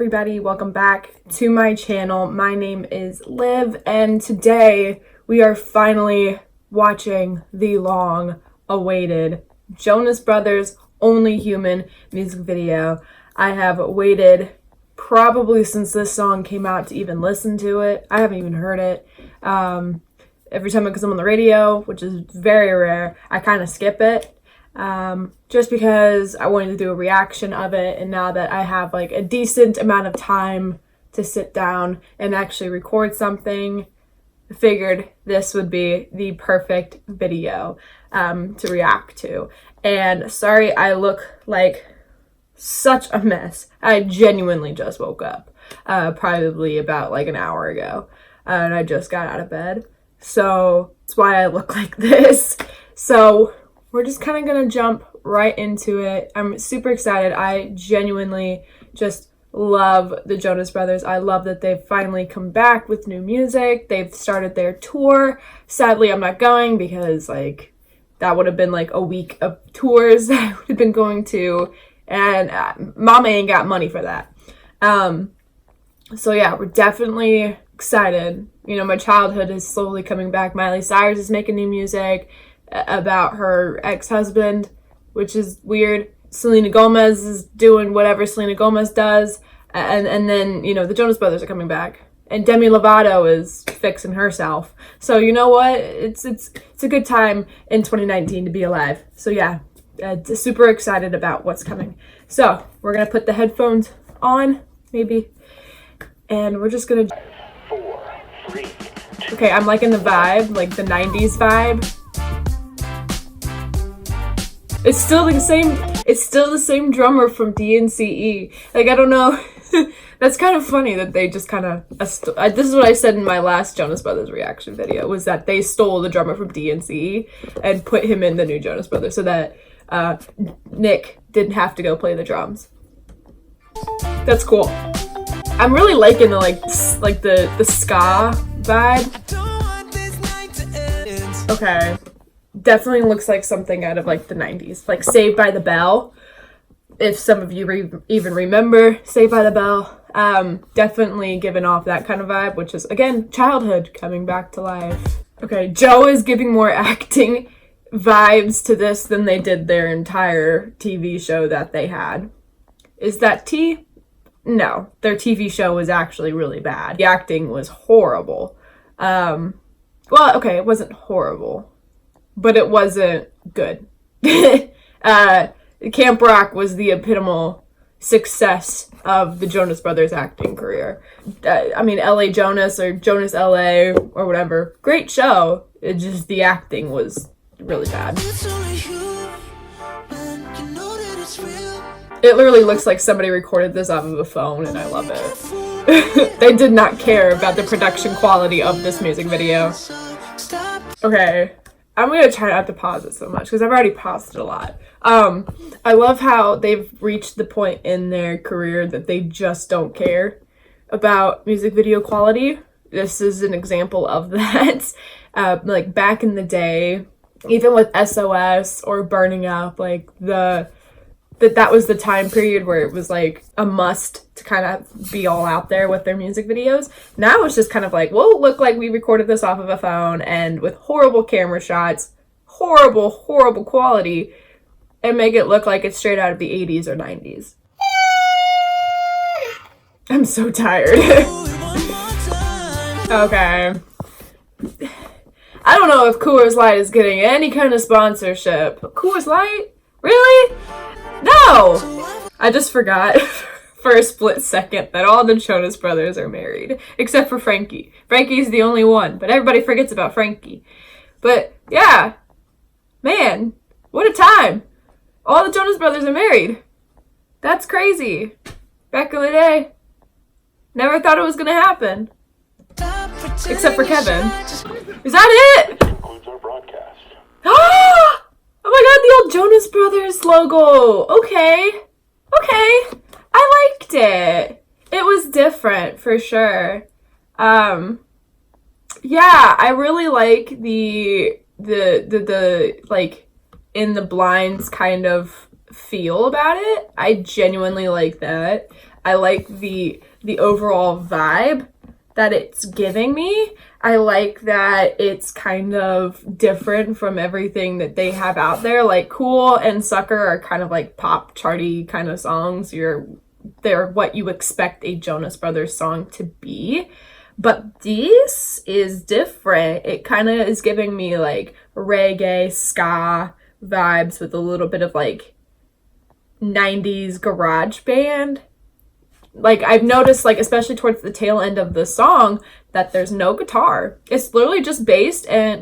everybody, welcome back to my channel. My name is Liv, and today we are finally watching the long-awaited Jonas Brothers Only Human music video. I have waited probably since this song came out to even listen to it. I haven't even heard it. Every time it comes on the radio, which is very rare, I kind of skip it. Just because I wanted to do a reaction of it, and now that I have like a decent amount of time to sit down and actually record something, I figured this would be the perfect video to react to. And sorry I look like such a mess. I genuinely just woke up probably about like an hour ago, and I just got out of bed, so that's why I look like this. So we're just kind of gonna jump right into it. I'm super excited. I genuinely just love the Jonas Brothers. I love that they've finally come back with new music. They've started their tour. Sadly, I'm not going because like that would have been like a week of tours that I would have been going to, and mama ain't got money for that. So yeah, we're definitely excited. You know, my childhood is slowly coming back. Miley Cyrus is making new music about her ex-husband, which is weird. Selena Gomez is doing whatever Selena Gomez does, and then, you know, the Jonas Brothers are coming back, and Demi Lovato is fixing herself. So you know what? It's a good time in 2019 to be alive. So yeah, super excited about what's coming. So we're gonna put the headphones on, maybe, and we're just gonna. 4, 3, 2. Okay, I'm like in the vibe, like the 90's vibe. It's still the same drummer from DNCE. Like, I don't know. That's kind of funny that they just kind of, this is what I said in my last Jonas Brothers reaction video, was that they stole the drummer from DNCE and put him in the new Jonas Brothers so that Nick didn't have to go play the drums. That's cool. I'm really liking the like the ska vibe. Okay. Definitely looks like something out of like the 90's, like Saved by the Bell, if some of you even remember Saved by the Bell. Definitely giving off that kind of vibe, which is, again, childhood coming back to life. Okay, Joe is giving more acting vibes to this than they did their entire TV show that they had. Is that tea? No, their TV show was actually really bad. The acting was horrible. Well, okay, it wasn't horrible, but it wasn't good. Camp Rock was the epitomal success of the Jonas Brothers acting career. I mean, LA Jonas or Jonas LA or whatever. Great show. It just, the acting was really bad. It literally looks like somebody recorded this off of a phone, and I love it. They did not care about the production quality of this music video. Okay. I'm going to try not to pause it so much because I've already paused it a lot. I love how they've reached the point in their career that they just don't care about music video quality. This is an example of that. Like back in the day, even with SOS or Burning Up, like that was the time period where it was like a must to kind of be all out there with their music videos. Now it's just kind of like, well, look like we recorded this off of a phone and with horrible camera shots, horrible quality, and make it look like it's straight out of the 80's or 90's. I'm so tired. Okay. I don't know if Coors Light is getting any kind of sponsorship. Coors Light? Really? No! I just forgot for a split second that all the Jonas Brothers are married, except for Frankie. Frankie's the only one, but everybody forgets about Frankie. But yeah, man, what a time. All the Jonas Brothers are married. That's crazy. Back in the day, never thought it was gonna happen. Except for Kevin. Is that it? Concludes our broadcast. Oh my god, the old Jonas Brothers logo. Okay. I liked it. It was different for sure. Yeah, I really like the like in the blinds kind of feel about it. I genuinely like that. I like the overall vibe that it's giving me. I like that it's kind of different from everything that they have out there. Like Cool and Sucker are kind of like pop charty kind of songs. They're what you expect a Jonas Brothers song to be. But this is different. It kind of is giving me like reggae, ska vibes with a little bit of like 90s garage band. Like I've noticed, like especially towards the tail end of the song, that there's no guitar. It's literally just It's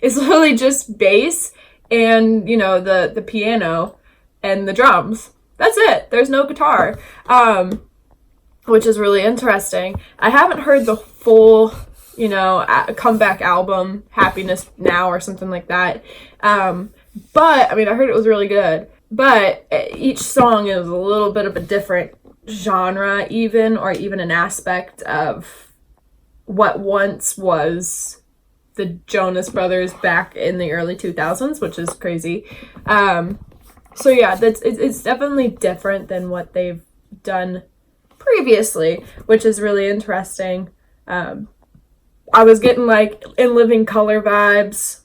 literally just bass and the piano and the drums. That's it. There's no guitar, which is really interesting. I haven't heard the full comeback album, Happiness Now or something like that. But I mean, I heard it was really good. But each song is a little bit of a different genre, or even an aspect of what once was the Jonas Brothers back in the early 2000s, which is crazy. So yeah, it's definitely different than what they've done previously, which is really interesting. I was getting like In Living Color vibes,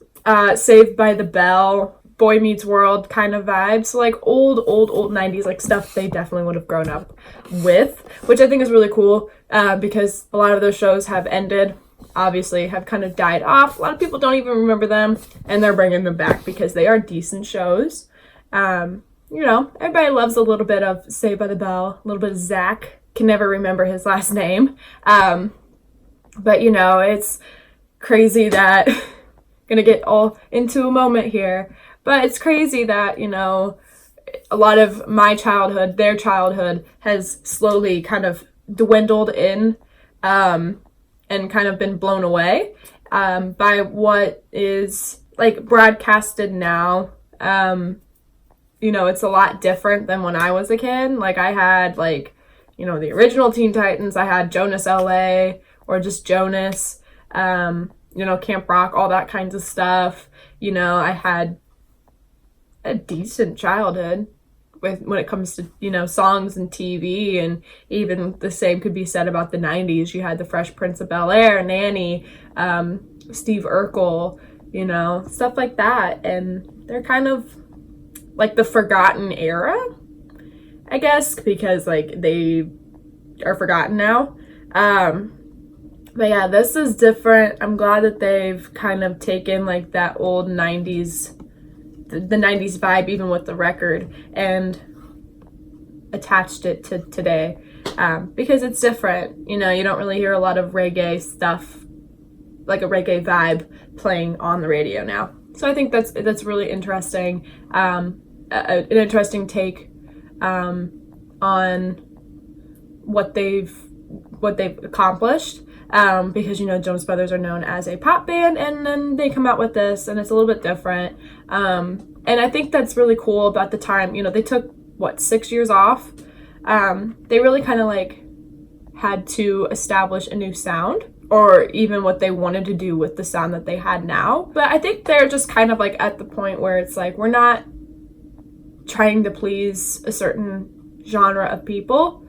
Saved by the Bell, Boy Meets World kind of vibes. So like old 90s, like stuff they definitely would have grown up with, which I think is really cool, because a lot of those shows have ended, obviously have kind of died off. A lot of people don't even remember them, and they're bringing them back because they are decent shows. Everybody loves a little bit of Saved by the Bell, a little bit of Zach. Can never remember his last name. But it's crazy that gonna get all into a moment here. But it's crazy that, a lot of my childhood, their childhood, has slowly kind of dwindled in, and kind of been blown away, by what is like broadcasted now. It's a lot different than when I was a kid. Like I had the original Teen Titans. I had Jonas LA or just Jonas, Camp Rock, all that kinds of stuff. I had a decent childhood when it comes to songs and TV, and even the same could be said about the 90s. You had the Fresh Prince of Bel-Air, Nanny, Steve Urkel, stuff like that, and they're kind of like the forgotten era, I guess, because like they are forgotten now. But yeah, this is different. I'm glad that they've kind of taken like that old 90s, the 90s vibe, even with the record, and attached it to today, because it's different. You don't really hear a lot of reggae stuff, like a reggae vibe playing on the radio now. So I think that's really interesting, an interesting take on what they've accomplished. Because Jonas Brothers are known as a pop band, and then they come out with this, and it's a little bit different. And I think that's really cool about the time. They took 6 years off. They really kind of like had to establish a new sound, or even what they wanted to do with the sound that they had now. But I think they're just kind of like at the point where it's like, we're not trying to please a certain genre of people.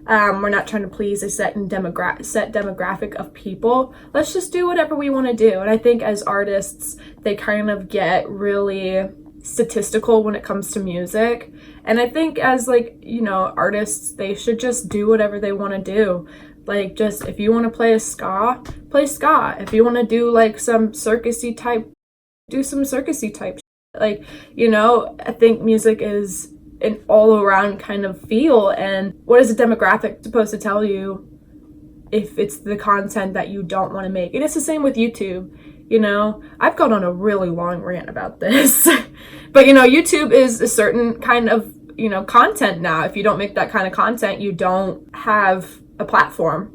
We're not trying to please a set demographic of people. Let's just do whatever we want to do. And I think as artists, they kind of get really statistical when it comes to music. And I think as artists, they should just do whatever they want to do. Like, just if you want to play ska, play ska. If you want to do like some circusy type, do some circusy type. I think music is an all-around kind of feel, and what is a demographic supposed to tell you if it's the content that you don't want to make? And it's the same with YouTube. I've gone on a really long rant about this, but YouTube is a certain kind of content now. If you don't make that kind of content, you don't have a platform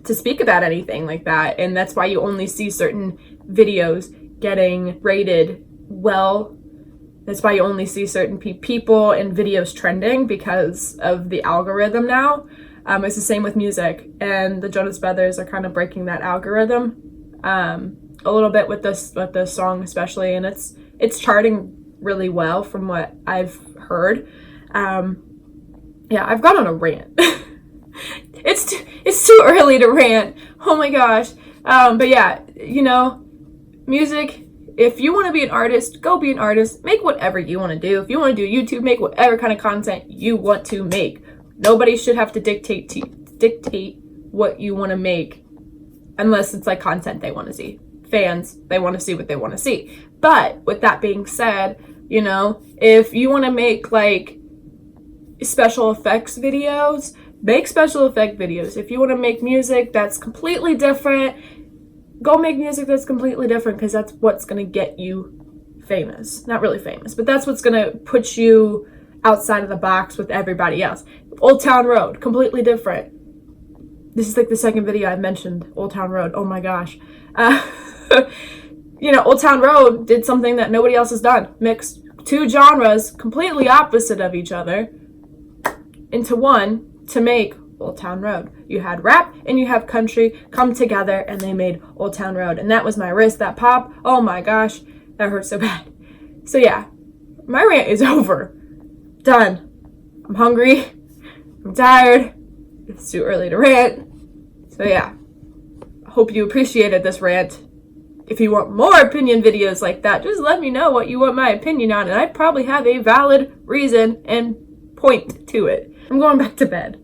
to speak about anything like that, and that's why you only see certain videos getting rated well. That's why you only see certain people and videos trending, because of the algorithm now. It's the same with music, and the Jonas Brothers are kind of breaking that algorithm a little bit with this song especially, and it's charting really well from what I've heard. Yeah, I've gone on a rant. It's too early to rant. Oh my gosh. But yeah, music. If you want to be an artist, go be an artist. Make whatever you want to do. If you want to do YouTube, make whatever kind of content you want to make. Nobody should have to dictate what you want to make, unless it's like content they want to see. Fans, they want to see what they want to see. But with that being said, if you want to make like special effects videos, make special effect videos. If you want to make music that's completely different, go make music that's completely different, because that's what's going to get you famous. Not really famous, but that's what's going to put you outside of the box with everybody else. Old Town Road, completely different. This is like the second video I've mentioned Old Town Road. Oh my gosh. Old Town Road did something that nobody else has done. Mixed two genres completely opposite of each other into one to make Old Town Road. You had rap and you have country come together and they made Old Town Road. And that was my wrist, that pop. Oh my gosh, that hurt so bad. So yeah, my rant is over. Done. I'm hungry. I'm tired. It's too early to rant. So yeah, I hope you appreciated this rant. If you want more opinion videos like that, just let me know what you want my opinion on, and I probably have a valid reason and point to it. I'm going back to bed.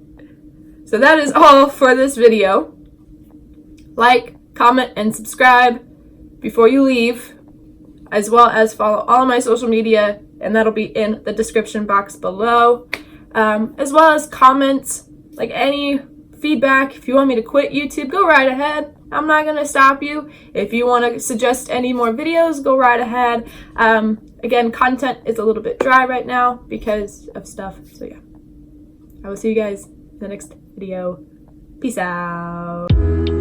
So that is all for this video. Like, comment, and subscribe before you leave, as well as follow all of my social media, and that'll be in the description box below, as well as comments, like any feedback. If you want me to quit YouTube, go right ahead. I'm not going to stop you. If you want to suggest any more videos, go right ahead. Again, content is a little bit dry right now because of stuff. So yeah, I will see you guys in the next video. Peace out.